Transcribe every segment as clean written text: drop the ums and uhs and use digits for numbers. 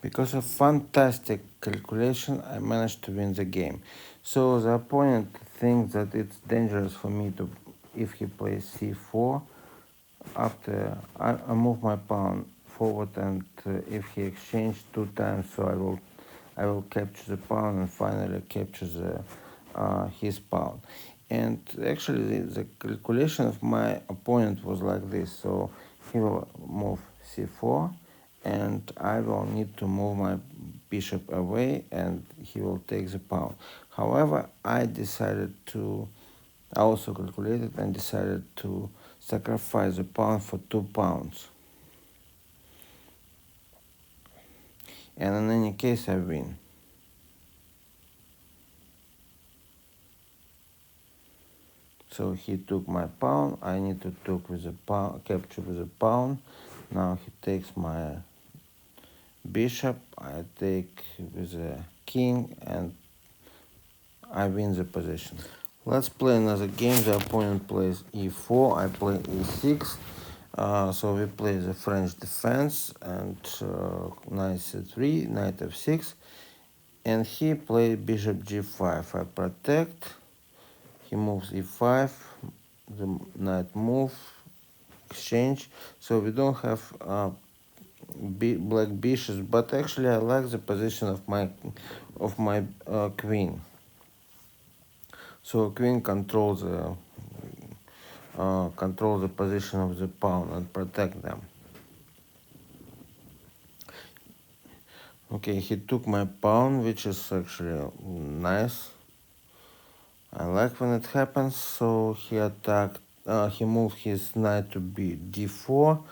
Because of fantastic calculation, I managed to win the game. So the opponent thinks that it's dangerous for me to, if he plays c4, after I move my pawn forward, and if he exchanges 2 times, so I will capture the pawn and finally capture his pawn. And actually, the calculation of my opponent was like this. So he will move c4, and I will need to move my bishop away, and he will take the pawn. However, I also calculated and decided to sacrifice the pawn for 2 pawns. And in any case, I win. So he took my pawn. I need to capture with a pawn. Now he takes my bishop. I take with a king, and I win the position. Let's play another game. The opponent plays e4. I play e6. So we play the French defense, and knight c3, knight f6, and he played bishop g5. I protect. He moves e5. The knight move, exchange. So we don't have black bishops, but actually I like the position of my queen. So queen controls the position of the pawn and protect them. Okay, he took my pawn, which is actually nice. I like when it happens. So he attacked. He moved his knight to d4.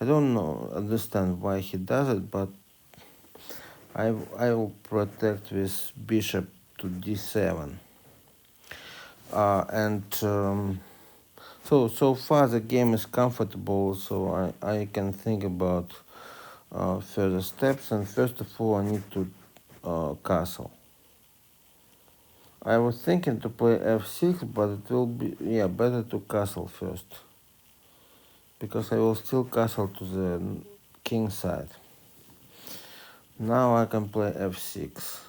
I don't understand why he does it, but I will protect with bishop to d7. And so far the game is comfortable. So I can think about further steps. And first of all, I need to castle. I was thinking to play f6, but it will be better to castle first, because I will still castle to the king side. Now I can play f6,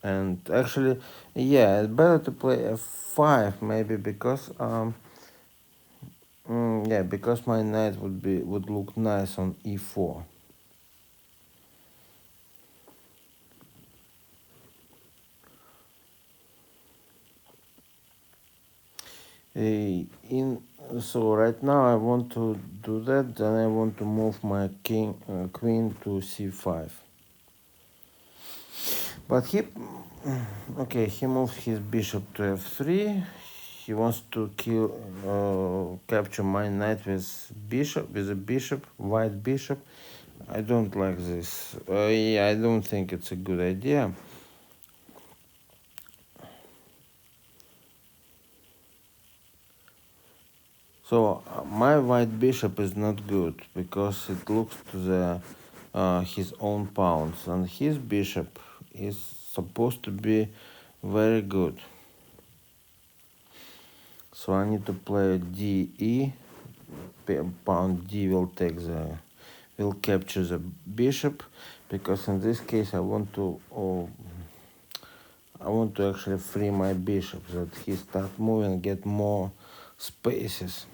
and actually, it's better to play f5 maybe, because because my knight would look nice on e4. So right now I want to do that. Then I want to move my queen to c5. But he moves his bishop to f3. He wants to capture my knight with a bishop, white bishop. I don't like this. I don't think it's a good idea. So my white bishop is not good, because it looks to his own pawns, and his bishop is supposed to be very good. So I need to play de. Pawn d will capture the bishop, because in this case I want to actually free my bishop, that he start moving, get more spaces.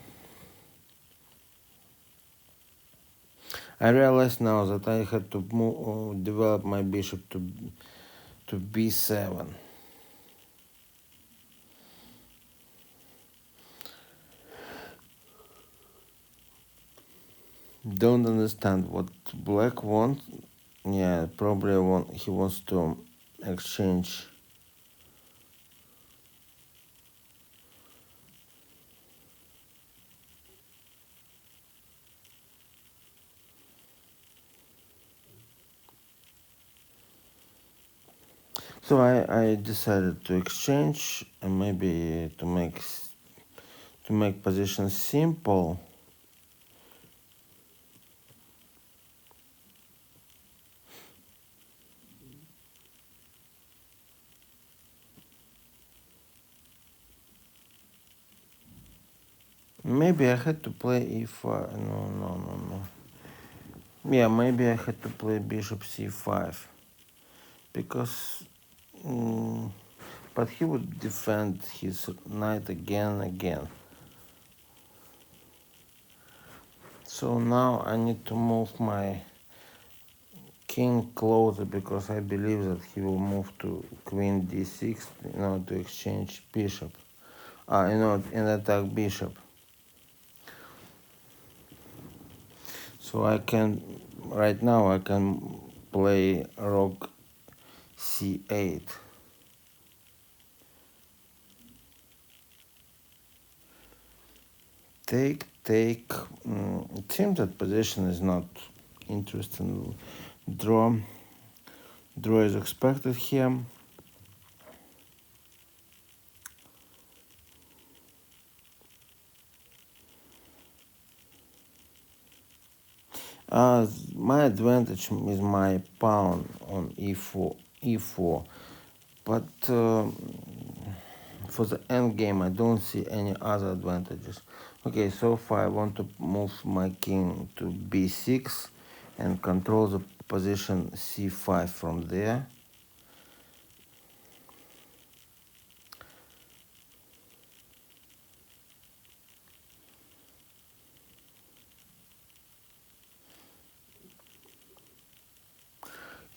I realize now that I had to develop my bishop to b7. Don't understand what black wants. Yeah, probably he wants to exchange. So I decided to exchange, and maybe to make position simple. Maybe I had to play e5. No. Yeah, maybe I had to play bishop c5 because but he would defend his knight again and again. So now I need to move my king closer because I believe that he will move to queen d6 in order to exchange bishop. In attack bishop. So right now I can play rook c8. Take. It seems that position is not interesting. Draw is expected here. My advantage is my pawn on e4, but for the end game I don't see any other advantages. Okay, so far I want to move my king to b6 and control the position c5 from there.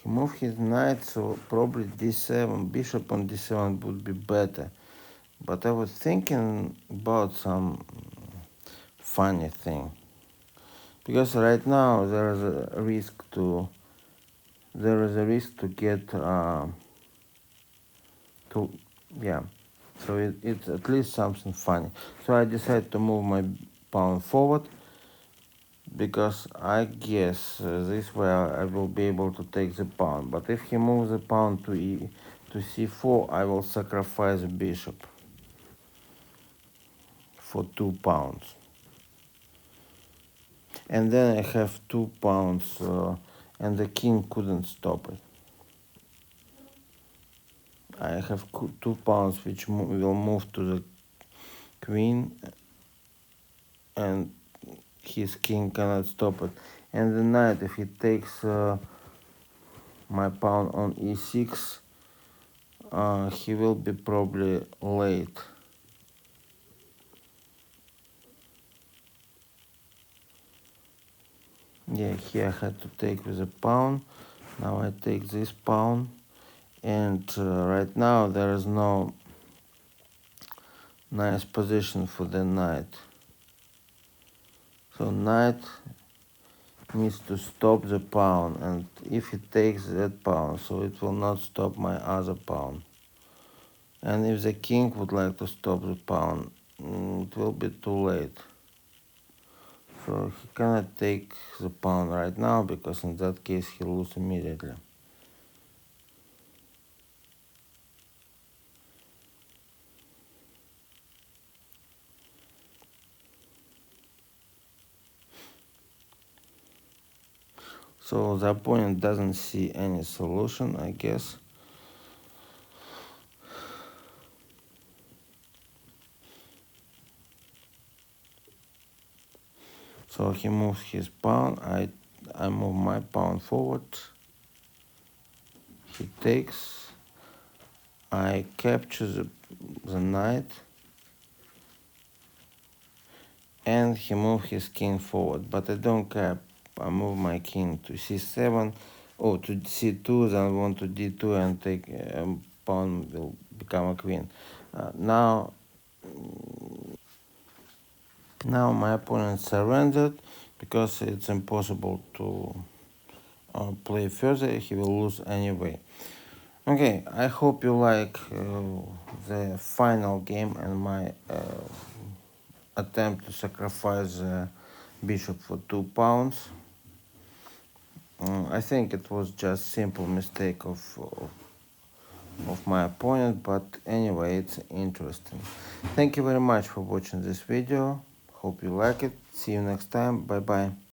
He moved his knight, so probably d7, bishop on d7 would be better. But I was thinking about some funny thing. Because right now there is a risk to get to yeah. So it's at least something funny. So I decided to move my pawn forward because I guess this way I will be able to take the pawn. But if he moves the pawn to c4, I will sacrifice the bishop for 2 pawns. And then I have 2 pawns and the king couldn't stop it. I have 2 pawns which will move to the queen and his king cannot stop it. And the knight, if he takes my pawn on e6, he will be probably late. Yeah, here I had to take with a pawn. Now I take this pawn, and right now there is no nice position for the knight. So knight needs to stop the pawn, and if he takes that pawn, so it will not stop my other pawn. And if the king would like to stop the pawn, it will be too late. So he cannot take the pawn right now because in that case he loses immediately. So the opponent doesn't see any solution, I guess. So he moves his pawn, I move my pawn forward. He takes, I capture the knight, and he moves his king forward, but I don't care. I move my king to c7, or to c2, then I want to d2 and take pawn will become a queen. Now my opponent surrendered because it's impossible to play further. He will lose anyway. Okay, I hope you like the final game and my attempt to sacrifice the bishop for 2 pawns. I think it was just simple mistake of my opponent, but anyway, it's interesting. Thank you very much for watching this video. Hope you like it. See you next time. Bye bye.